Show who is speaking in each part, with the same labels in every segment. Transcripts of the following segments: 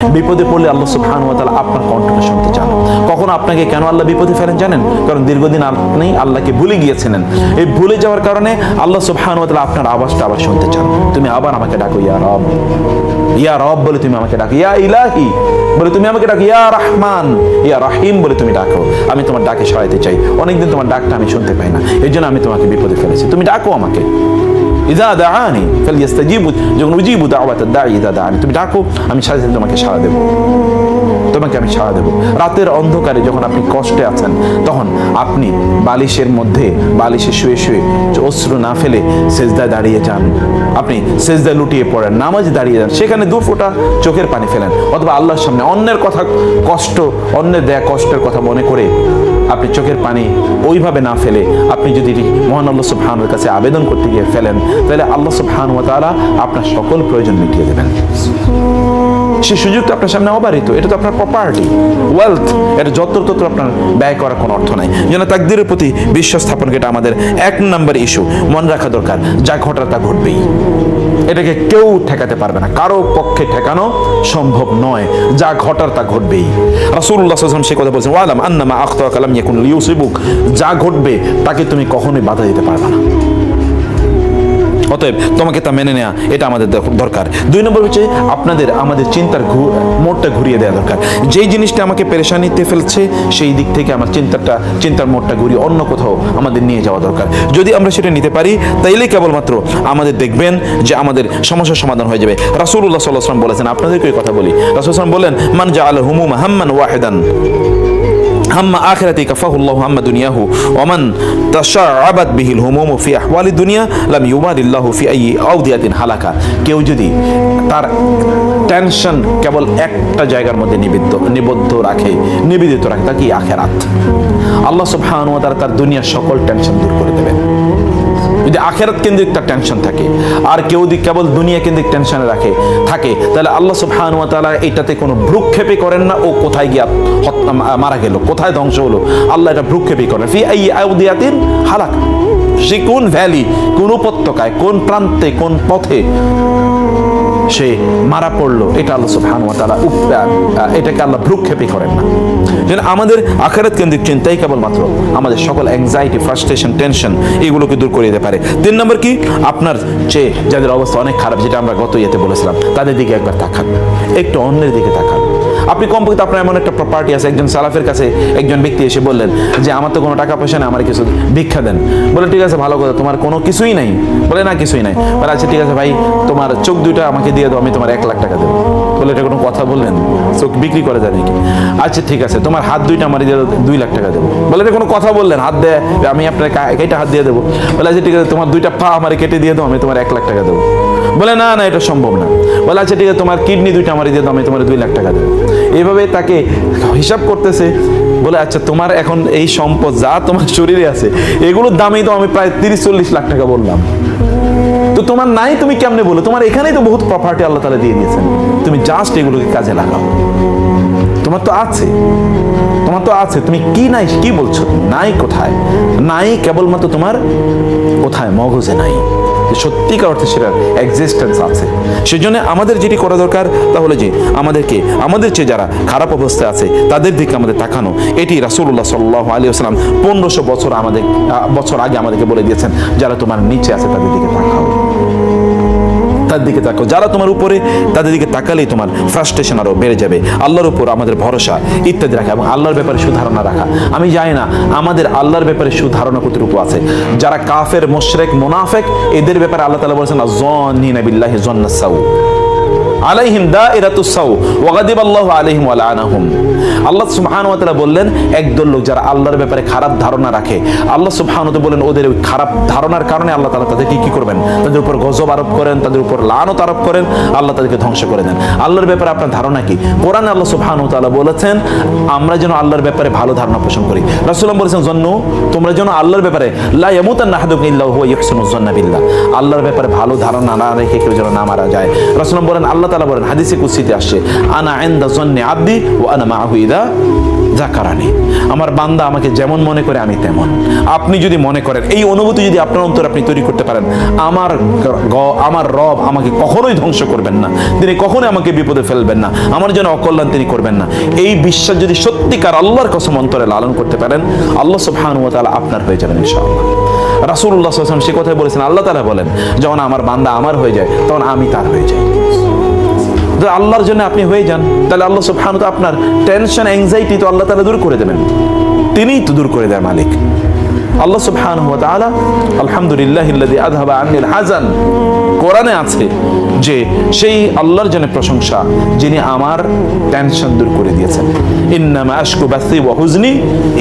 Speaker 1: বিপদে পড়লে আল্লাহ সুবহানাহু ওয়া তাআলা আপনার কণ্ঠটা শুনতে চান। কখনো আপনাকে কেন আল্লাহ বিপদে ফেলেন জানেন? কারণ দীর্ঘদিন আপনি আল্লাহকে ভুলে গিয়েছিলেন। এই ভুলে যাওয়ার কারণে আল্লাহ সুবহানাহু ওয়া তাআলা আপনার আওয়াজটা আবার শুনতে চান। তুমি আবার আমাকে ডাকো, ইয়া রব, ইয়া রব বলে তুমি আমাকে ডাকো, ইয়া ইলাহি বলে তুমি আমাকে ডাকো, ইয়া রহমান, ইয়া রহিম বলে তুমি ডাকো। আমি তোমার ডাকে সহায়তা চাই। অনেকদিন তোমার ডাকটা আমি শুনতে পাই না, এই জন্য আমি তোমাকে বিপদে ফেলেছি। তুমি ডাকো আমাকে। ইযা দাআনি ফালইস্তাজিবু, যখন উজিবু দাওয়াতাদ দাঈ ইযা দাআনি, তুমি ডাকো, আমি সাথে সাথে তোমাকে সাড়া দেব, তোমাকে আমি সাড়া দেব। রাতের অন্ধকারে যখন আপনি কষ্টে আছেন, তখন আপনি বালিশের মধ্যে বালিশে শুয়ে শুয়ে অশ্রু না ফেলে সেজদায় দাঁড়িয়ে যান, আপনি সেজদায় লুটিয়ে পড়েন, নামাজে দাঁড়িয়ে যান, সেখানে দু ফোঁটা চোখের পানি ফেলেন, অথবা আল্লাহর সামনে অন্যের কথা, কষ্ট, অন্যের দেয়া কষ্টের কথা মনে করে আপনি চোখের পানি ওইভাবে না ফেলে আপনি যদি মহান আল্লাহ সুবহানাহু ওয়া তাআলার কাছে আবেদন করতে গিয়ে ফেলেন, তাহলে আল্লাহ সুবহানাহু ওয়া তাআলা আপনার সকল প্রয়োজন মিটিয়ে দেবেন। সেই সুযোগটা আপনার সামনে অবারিত, এটা তো আপনার প্রপার্টি, ওয়েলথ, এটা যত্র আপনার ব্যয় করার কোনো অর্থ নাই। যেন তাকদীরের প্রতি বিশ্বাস স্থাপন, এটা আমাদের 1 নম্বর ইস্যু, মনে রাখা দরকার। যা ঘটার তা ঘটবেই, এটাকে কেউ ঠেকাতে পারবে না, কারো পক্ষে ঠেকানো সম্ভব নয়। যা ঘটার তা ঘটবেই। রাসূলুল্লাহ সাল্লাল্লাহু আলাইহি ওয়াসাল্লাম সে কথা বলেছেন, ওয়ালাম আন্নামা আখতাআকা লাম ইয়াকুন লিয়ুসিবুক, যা ঘটবে তাকে তুমি কখনোই বাধা দিতে পারবে না। অতএব তোমাকে তা মেনে নেওয়া, এটা আমাদের দরকার। 2 নম্বর হচ্ছে আমাদের চিন্তার মোড়টা ঘুরিয়ে দেওয়া দরকার। যেই জিনিসটা আমাকে পেরেশানিতে ফেলছে, সেই দিক থেকে আমার চিন্তার মোড়টা ঘুরিয়ে অন্য কোথাও আমাদের নিয়ে যাওয়া দরকার। যদি আমরা সেটা নিতে পারি, তাইলে কেবলমাত্র আমাদের দেখবেন যে আমাদের সমস্যার সমাধান হয়ে যাবে। রাসূলুল্লাহ সাল্লাল্লাহু আলাইহি ওয়াসাল্লাম বলেছেন, আপনাদেরকে এই কথা বলি, রাসূলুল্লাহ সাল্লাল্লাহু আলাইহি ওয়াসাল্লাম বলেন, মান জাআলা হুমুমা হাম্মান ওয়াহিদান হাম্মা আখিরাতি কাফাহুল্লাহু হাম্মা দুনিয়াহু ওয়া মান তাশাআবাত বিহিল হুমুমু ফি আহওয়ালি দুনিয়া লাম ইউবাদিল্লাহু ফি আইয়ি আওদিয়াতিন হালাকা। কেউ যদি তার টেনশন কেবল একটা জায়গার মধ্যে নিবদ্ধ রাখে, নিবেদিত রাখে, তা কি আখিরাত, আল্লাহ সুবহানাহু ওয়া তাআলা তার দুনিয়ার সকল টেনশন দূর করে দেবেন। যদি আখিরাত কেন্দ্রিক তার টেনশন থাকে, আর কেউ যদি কেবল দুনিয়া কেন্দ্রিক টেনশনে থাকে, তাহলে আল্লাহ সুবহানাহু ওয়া তাআলা এটাতে কোনো ভ্রুক্ষেপই করেন না। ও কোথায় গিয়া মারা গেল, কোথায় ধ্বংস হলো, আল্লাহ এটা ভ্রুক্ষেপই করেন। ফি আইয়ি আওদিয়াতিন হালাক, সে কোন ভ্যালি, কোন উপত্যকায়, কোন প্রান্তে, কোন পথে সে মারা পড়লো, এটা আল্লাহ সুবহানাহু ওয়া তাআলা এটাকে আল্লাহ ভ্রুক্ষেপই করেন না। যেন আমাদের আখিরাত কেন্দ্রিক চিন্তাই কেবলমাত্র আমাদের সকল অ্যাংজাইটি, ফ্রাস্ট্রেশন, টেনশন এগুলোকে দূর করে দিতে পারে। 3 নম্বর কি, আপনার চেয়ে যাদের অবস্থা অনেক খারাপ, যেটা আমরা গত ইয়েতে বলেছিলাম, তাদের দিকে একবার তাকান, একটু অন্যের দিকে তাকান। আপনি কমপক্ষে আপনার এমন একটা প্রপার্টি আছে, একজন সালাফের কাছে একজন ব্যক্তি এসে বললেন যে আমার তো কোনো টাকা পয়সা নেই, আমার কিছু ভিক্ষা দেন। বলে ঠিক আছে, ভালো কথা, তোমার কোনো কিছুই নাই? বলে না, কিছুই নাই। বলে আচ্ছা ঠিক আছে ভাই, তোমার চোখ দুইটা আমাকে দিয়ে দাও, আমি তোমার 1 লাখ টাকা দেবো। বলে এটা কোনো কথা বললেন? চোখ বিক্রি করে যায় নাকি? আচ্ছা ঠিক আছে, তোমার হাত দুইটা আমার দিয়ে 2 লাখ টাকা দেবো। বলে এটা কোনো কথা বললেন? হাত দেয়, আমি আপনার কেটে হাত দিয়ে দেবো। বলে আচ্ছা ঠিক আছে, তোমার 2টা পা আমার কেটে দিয়ে দাও, আমি তোমার 1 লাখ টাকা দেবো। বলে না না, এটা সম্ভব না। বলে আচ্ছা ঠিক আছে, তোমার কিডনি 2টা আমার দিয়ে দাও, আমি তোমার 2 লাখ টাকা দেবো। এইভাবে তাকে হিসাব করতেছে। বলে আচ্ছা, তোমার এখন এই সম্পদ যা তোমার শরীরে আছে, এগুলোর দামেই তো আমি প্রায় 30-40 লাখ টাকা বললাম, তো তোমার নাই, তুমি কেমনে বলো? তোমার এখানেই তো বহুত প্রপার্টি আল্লাহ তাআলা দিয়ে দিয়েছেন, তুমি জাস্ট এগুলোকে কাজে লাগাও। তোমার তো আছে, তোমার তো আছে, তুমি কি নাই কি বলছো? নাই কোথায়? নাই কেবলমাত্র তোমার কোথায়? মগজে নাই। সত্যিকার অর্থে সেটার এক্সিস্টেন্স আছে। সেজন্য আমাদের যেটি করা দরকার, তাহলে যে আমাদের চেয়ে যারা খারাপ অবস্থায় আছে তাদের দিকে আমাদের তাকানো। এটি রাসূলুল্লাহ সাল্লাল্লাহু আলাইহি ওয়াসাল্লাম 1500 বছর আগে আমাদেরকে বলে দিয়েছেন, যারা তোমার নিচে আছে তাদের দিকে তাকাও, তাদের দিকে তাকাও। যারা তোমার উপরে, তাদের দিকে তাকালেই তোমার ফ্রাস্ট্রেশন আরো বেড়ে যাবে। আল্লাহর উপর আমাদের ভরসা ইত্যাদি রাখা এবং আল্লাহর ব্যাপারে সুধারণা রাখা। আমি জানি না আমাদের আল্লাহর ব্যাপারে সুধারণা কতটুকু আছে। যারা কাফের, মুশরিক, মুনাফিক, এদের ব্যাপারে আল্লাহ তাআলা বলেছেন, আয-যান্নিনা বিল্লাহি যান্নাস সাউ আলাইহিম দাইরাতুস সাউ ওয়া গাদিবাল্লাহু আলাইহিম ওয়া লাআনাহুম। আল্লাহ সুবহানাহু ওয়া তাআলা বললেন, একদল লোক যারা আল্লাহর ব্যাপারে খারাপ ধারণা রাখে, আল্লাহ সুবহানাহু ওয়া তাআলা বলেন ওদের ওই খারাপ ধারণার কারণে আল্লাহ তাআলা তাদেরকে কি করবেন? তাদের উপর গজব আরোপ করেন, তাদের উপর লানত আরোপ করেন, আল্লাহ তাদেরকে ধ্বংস করে দেন। আল্লাহর ব্যাপারে আপনার ধারণা কি? কোরআনে আল্লাহ সুবহানাহু ওয়া তাআলা বলেছেন আমরা যেন আল্লাহর ব্যাপারে ভালো ধারণা পোষণ করি। রাসূলুল্লাহ বলেছেন, জন্নু, তোমরা যেন আল্লাহর ব্যাপারে লা ইয়ামুতান্না আহাদুকুম ইল্লা হুয়া ইহসিনুজ যান্না বিল্লাহ, আল্লাহর ব্যাপারে ভালো ধারণা না রেখে কেউ যেন না মারা যায়। রাসূলুল্লাহ বলেন, আল্লাহ তাআলা বলেন, হাদিসে কুদসিতে আসছে, আনা ইনদা যান্নি আবদি ওয়া আনা মাআহু ইযা যাকারানি, আমার বান্দা আমাকে যেমন মনে করে আমি তেমন। আপনি যদি মনে করেন, এই অনুভূতি যদি আপনার অন্তরে আপনি তৈরি করতে পারেন, আমার রব আমাকে কখনোই ধ্বংস করবেন না, তিনি কখনোই আমাকে বিপদে ফেলবেন না, আমার জন্য অকল্যাণ তিনি করবেন না, এই বিশ্বাস যদি সত্যিকার আল্লাহর কসম অন্তরে লালন করতে পারেন, আল্লাহ সুবহানাহু ওয়া তাআলা আপনার হয়ে যাবেন ইনশাআল্লাহ। রাসূলুল্লাহ সাল্লাল্লাহু আলাইহি ওয়াসাল্লাম সে কথাই বলেছেন, আল্লাহ তাআলা বলেন, যখন আমার বান্দা আমার হয়ে যায় তখন আমি তার হয়ে যাই। আল্লাহর জন্য আপনি হয়ে যান, তাহলে আল্লাহ সুবহানাহু ওয়া তাআলা আপনার টেনশন অ্যাংজাইটি তো আল্লাহ তাআলা দূর করে দেবেন, তিনিই তো দূর করে দেয় মালিক আল্লাহ সুবহানাহু ওয়া তাআলা। আলহামদুলিল্লাহিল্লাযী আযহাবা আন্নিল হাযান, কোরআনে আছে যে সেই আল্লাহর জন্য প্রশংসা যিনি আমার টেনশন দূর করে দিয়েছেন। ইন্নামা আশকু বাসি ওয়া হুজনি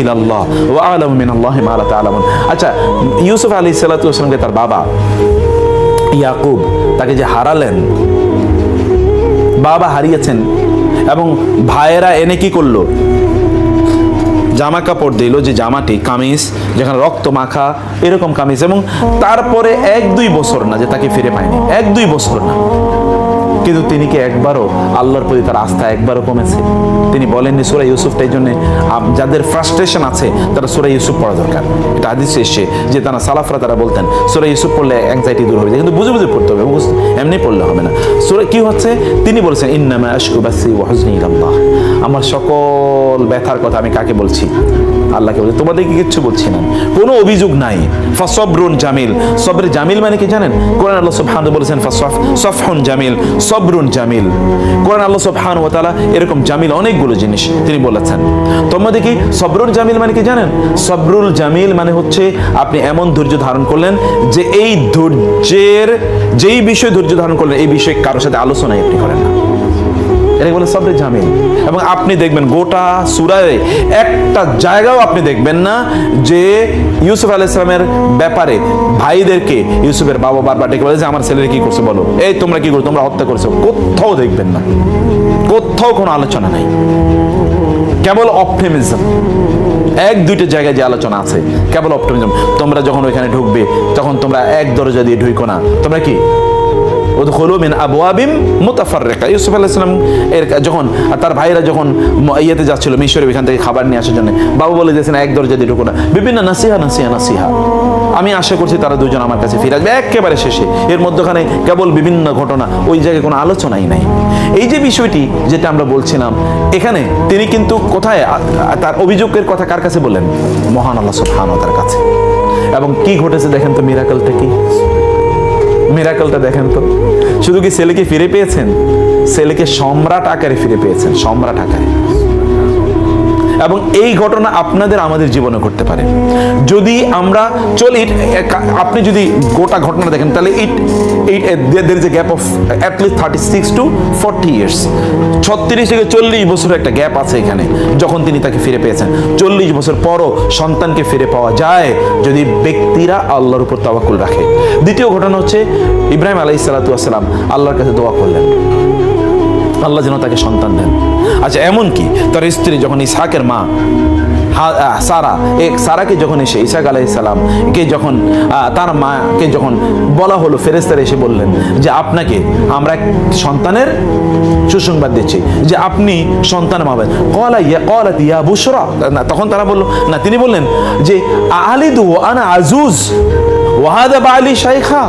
Speaker 1: ইলাল্লাহ ওয়া আ'লামু মিনাল্লাহি মা লা তা'লামুন। আচ্ছা, ইউসুফ আলাইহিস সালাতু ওয়াস সালামকে তার বাবা ইয়াকুব তাকে যে হারালেন, বাবা হারিয়েছেন এবং ভাইয়েরা এনে কি করলো, জামা কাপড় দিল, যে জামাটি কামিজ যেখানে রক্ত মাখা এরকম কামিজ, এবং তারপরে 1-2 বছর না যে তাকে ফিরে পায়নি, 1-2 বছর না, কিন্তু তিনি কি একবারও আল্লাহর প্রতি তার আস্থা একবারও কমেছে? তিনি বলেননি সূরা ইউসুফটা। এই জন্য যাদের ফ্রাস্ট্রেশন আছে তারা সূরা ইউসুফ পড়া দরকার। এটা হাদিসে এসেছে যে তারা সালাফরা তারা বলতেন সূরা ইউসুফ পড়লে অ্যাংজাইটি দূর হবে, কিন্তু বুঝে বুঝে পড়তে হবে, এমনি পড়লে হবে না। সূরা কি হচ্ছে, তিনি বলেছেন ইন্নামা আশকু বাসি ওয়া হুজনি ইলাল্লাহ, আমার সকল ব্যথার কথা আমি কাকে বলছি? আল্লাহকে বলছি, তোমাদেরকে কিচ্ছু বলছি না, কোনো অভিযোগ নাই। ফাসবরুন জামিল, সবরে জামিল মানে কি জানেন? কোরআন আল্লাহ সুবহানাহু বলেছেন সফহুন জামিল, সবরুন জামিল। কোরআন আল্লাহ সুবহানাহু ওয়া তাআলা এরকম জামিল অনেকগুলো জিনিস তিনি বলেছেন। তোমাদের কি সবরুল জামিল মানে কি জানেন? সবরুল জামিল মানে হচ্ছে আপনি এমন ধৈর্য ধারণ করলেন যে এই ধৈর্যের যেই বিষয় ধৈর্য ধারণ করলেন এই বিষয়ে কারোর সাথে আলোচনাই আপনি করেন না, এটাকে বলে সবরে জামিল। এবং আপনি দেখবেন গোটা সূরায় একটা জায়গাও আপনি দেখবেন না যে ইউসুফ আলাইহিস সালামের ব্যাপারে ভাইদেরকে ইউসুফের বাবা বারবার ডেকে বলে যে আমার ছেলের কি করছে বলো, এই তোমরা কি করছো, তোমরা হত্যা করছো, কোথাও দেখবেন না, কোথাও কোনো আলোচনা নাই, কেবল অপটিমিজম। 1-2টা জায়গায় যে আলোচনা আছে কেবল অপটিমিজম। তোমরা যখন ওইখানে ঢুকবে তখন তোমরা এক দরজা দিয়ে ঢুকো না, তোমরা কি উদখুলু মিন আবওয়াবিম মুতাফাররিকা। ইউসুফ আলাইহিস সালাম এর যখন তার ভাইরা যখন ইয়েতে যাচ্ছিল মিশরে, ওইখান থেকে খাবার নিয়ে আসার জন্য, বাবা বলে দিয়েছেন এক দরজা দিয়ে ঢুকো না, বিভিন্ন নাসিহা। আমি আশা করছি তারা দুজন আমার কাছে ফিরে আসবে একেবারে শেষে। এর মধ্যখানে কেবল বিভিন্ন ঘটনা, ওই জায়গায় কোনো আলোচনাই নাই। এই যে বিষয়টি যেটা আমরা বলছিলাম, এখানে তিনি কিন্তু কোথায় তার অভিযোগের কথা কার কাছে বললেন? মহান আল্লাহ সুবহানাহু ওয়া তাআলার কাছে। এবং কি ঘটেছে দেখেন তো, মিরাকলটা কি, মিরাকলটা দেখেন তো। শুধু কি ছেলেকে ফিরে পেয়েছেন, ছেলেকে সম্রাট আকারে ফিরে পেয়েছেন, সম্রাট আকারে। এবং এই ঘটনা আপনাদের আমাদের জীবনে ঘটতে পারে যদি আমরা চলি। আপনি যদি গোটা ঘটনা দেখেন তাহলে there is a gap of at least 36 to 40 years, 36 থেকে 40 বছরের একটা গ্যাপ আছে এখানে। যখন তিনি তাকে ফিরে পেয়েছেন, 40 বছর পরও সন্তানকে ফিরে পাওয়া যায় যদি ব্যক্তিরা আল্লাহর উপর তাওয়াক্কুল রাখে। দ্বিতীয় ঘটনা হচ্ছে ইব্রাহিম আলাইহিস সালাতু ওয়াস সালাম আল্লাহর কাছে দোয়া করলেন আল্লাহ যেন তাকে সন্তান দেন। আচ্ছা, এমন কি তার স্ত্রী যখন ইসহাকের মা সারাকে যখন এসে ইসহাক আলাইহিস সালাম কে যখন তার মাকে যখন বলা হলো, ফেরেশতারা এসে বললেন যে আপনাকে আমরা এক সন্তানের সুসংবাদ দিচ্ছি যে আপনি সন্তান পাবেন। ক্বালাত ইয়া বুশরা, তখন তারা বলল না, তিনি বললেন যে আলিদু ওয়া আনা আজুজ ওয়া হাদা বালি শাইখা,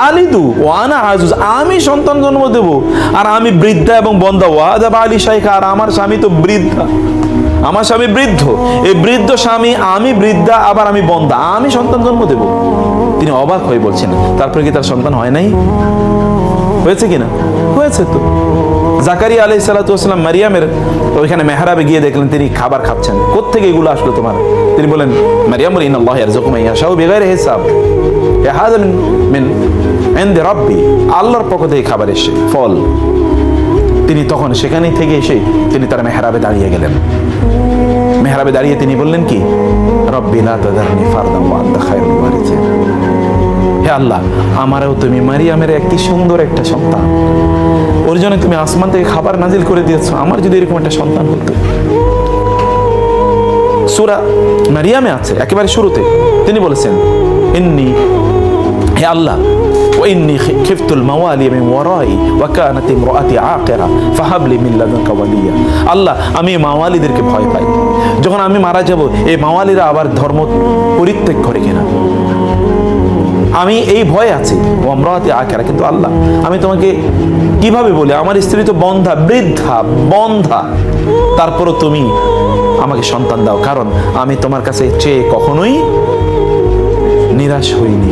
Speaker 1: আলিদু ওয়া আনা আজুজ, আমি সন্তান জন্ম দেব আর আমি বৃদ্ধা এবং বন্ধা, ওয়া হাদা বালি শাইখা, আর আমার স্বামী তো বৃদ্ধা, আমার স্বামী বৃদ্ধ, এই বৃদ্ধ স্বামী, আমি বৃদ্ধা, আবার আমি বন্ধা, আমি সন্তান জন্ম দেব। তিনি অবাক হয়ে বলছেন, তারপরে কি তার সন্তান হয় নাই? হয়েছে কিনা? হয়েছে তো। জাকারিয়া আলাইহিস সালাতু ওয়াস সালাম মারিয়ামের ওইখানে মেহরাবে গিয়ে দেখলেন তিনি খাবার খাচ্ছেন। কোত্থেকে এগুলো আসলো তোমার? তিনি বলেন মারিয়াম ইন্নাল্লাহ ইয়ারযুকু মান ইয়াশাউ বিগাইরি হিসাব, হাযা মিন ইনদি রাব্বি, আল্লাহর পক্ষ থেকে খাবার এসে ফল। তিনি তখন সেখানেই থেকে এসে তিনি তার মেহরাবে দাঁড়িয়ে গেলেন। মেহরাবে দাঁড়িয়ে তিনি বললেন কি, রব্বি লা তাযারনি ফারদান ওয়া আনতা খায়রুল ওয়ারিসিন, হে আল্লাহ আমারও তুমি মারিয়ামের একটি সুন্দর একটা সন্তান, ওর জন্য তুমি আসমান থেকে খাবার নাজিল করে দিয়েছো, আমার যদি এরকম একটা সন্তান হতো। সূরা মারিয়ামে আছে একেবারে শুরুতে তিনি বলেছেন ইন্নী হে আল্লাহ, ওয়াইন্নী খিফতুল মাওয়ালি মিন ওয়ারাই ওয়া কানাত ইমরাআতি আকিরা ফাহাব লি মিন লাদুনকা ওয়ালিয়া। আল্লাহ, আমি এই মাওয়ালিদেরকে ভয় পাই, যখন আমি মারা যাব এই মাওয়ালিরা আবার ধর্ম পরিত্যাগ করে কিনা, আমি এই ভয় আছি। ও ইমরাআতি আকিরা, কিন্তু আল্লাহ আমি তোমাকে কিভাবে বলি, আমার স্ত্রী তো বন্ধা, বৃদ্ধা বন্ধা, তারপরও তুমি আমাকে সন্তান দাও, কারণ আমি তোমার কাছে চেয়ে কখনোই নিরাশ হইনি।